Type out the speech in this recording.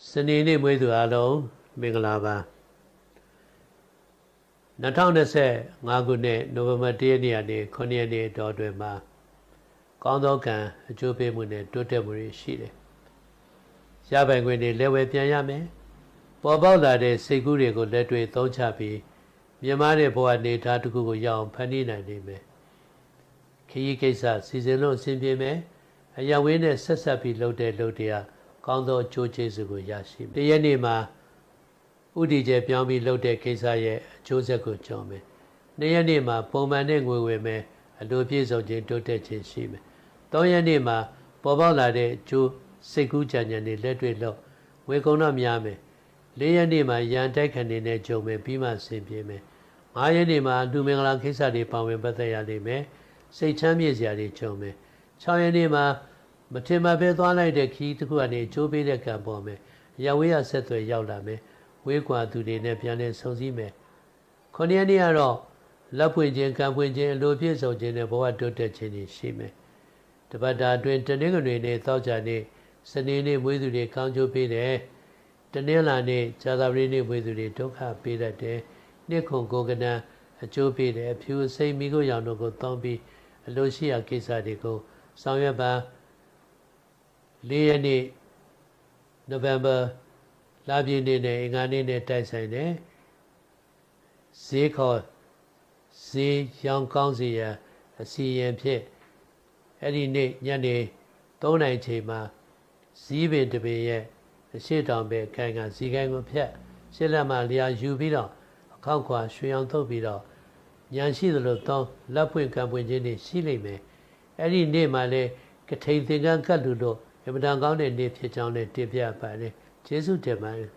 စနေနေ့မွေးသူအားလုံးမင်္ဂလာပါ2025ခုနှစ်နိုဝင်ဘာ1ရက်နေ့ကနေ9ရက်နေ့တော်တွင်မှာကောင်းသောကံအကျိုးပေးမှုနဲ့တိုးတက်မှုတွေရှိတယ်။ရပိုင်ခွင့်တွေလက်ဝဲပြန်ရမယ်။ပေါ်ပေါက်လာတဲ့စိတ်ကူးတွေကိုလက်တွေ့သုံးချပြီးမြင်မာတဲ့ဘဝနေထားတစ်ခုကိုရအောင်ဖန်တီးနိုင်နိုင်မယ်။ခရီးကိစ္စစီစဉ်လို့အဆင်ပြေမယ်။အရာဝင်းနဲ့ဆက်ဆက်ပြီးလုပ်တဲ့လုပ်တွေကကောင်းသောအကျိုးကျေးဇူးကိုရရှိမယ်။ဒီရက်နေ့မှာဥတီကျပြောင်းပြီးလုပ်တဲ့ကိစ္စရဲ့အကျိုးဆက်ကိုကြော်မယ်။နေ့ရက်နေ့မှာပုံမှန်နဲ့ငွေဝင်မယ်အလိုပြည့်စုံခြင်းတိုးတက်ခြင်းရှိမယ်။၃ရက်နေ့မှာပေါ်ပေါက်လာတဲ့အကျိုးစိတ်ကူးကြံကြံတွေလက်တွေ့လို့ငွေကုန်တော့များမယ်။၄ရက်နေ့မှာရန်တိုက်ခံနေနဲ့ကြုံမယ်ပြီးမှဆင်ပြေမယ်။၅ရက်နေ့မှာလူမင်္ဂလာကိစ္စတွေပါဝင်ပတ်သက်ရလိမ့်မယ်။စိတ်ချမ်းမြေ့စရာတွေကြုံမယ်။၆ရက်နေ့မှာမထင်မှတ်ပဲသွားလိုက်တဲ့ခီးတစ်ခုကနေအကျိုးပေးတဲ့ကံပေါ်မယ်။ရဝေးရဆက်သွယ်ရောက်လာမယ်။ဝေးကွာသူတွေနဲ့ပြန်လည်ဆုံစည်းမယ်။9ရက်နေ့ကတော့လက်ဖွင့်ခြင်းကံဖွင့်ခြင်းအလိုပြည့်စုံခြင်းနဲ့ဘဝတိုးတက်ခြင်းတွေရှိမယ်။တပတ်တာအတွင်းတနင်္ဂနွေနေ့သောကြာနေ့စနေနေ့မွေးသူတွေကောင်းကျိုးပေးတယ်။တနင်္လာနေ့ဇာတာပတိနေ့မွေးသူတွေဒုက္ခပေးတတ်တယ်။နှစ်ခုကိုကနံအကျိုးပေးတယ်။ဖြူစိတ်မိကိုရောင်တို့ကိုသုံးပြီးအလိုရှိရာကိစ္စတွေကိုဆောင်ရွက်ပါ၄ရက်နေ့နိုဝင်ဘာလပြည့်နေ့နဲ့အင်္ဂါနေ့နဲ့တိုက်ဆိုင်တယ်ဈေးခေါ်ဈေးရောင်းကောင်းစီရန်အစီရင်ဖြစ်အဲ့ဒီနေ့ညနေ3နာရီချိန်မှာဇီးပင်တပင်ရဲ့အရှိတောင်ပဲခိုင်ကဇီးကိုင်းကိုဖြတ်ရှစ်လက်မှလျာယူပြီးတော့အခောက်ခွာရွှေအောင်ထုတ်ပြီးတော့ညံရှိသလိုသုံးလက်ဖွင့်ကံပွင့်ခြင်းတွေရှိလိမ့်မယ်အဲ့ဒီနေ့မှာလေကထိန်သင်္ကန်းကတ်လူတို့အမတန်ကောင်းတဲ့နေ့ဖြစ်ကြောင်းနဲ့တင်ပြပါတယ်ကျေးဇူးတင်ပါတယ်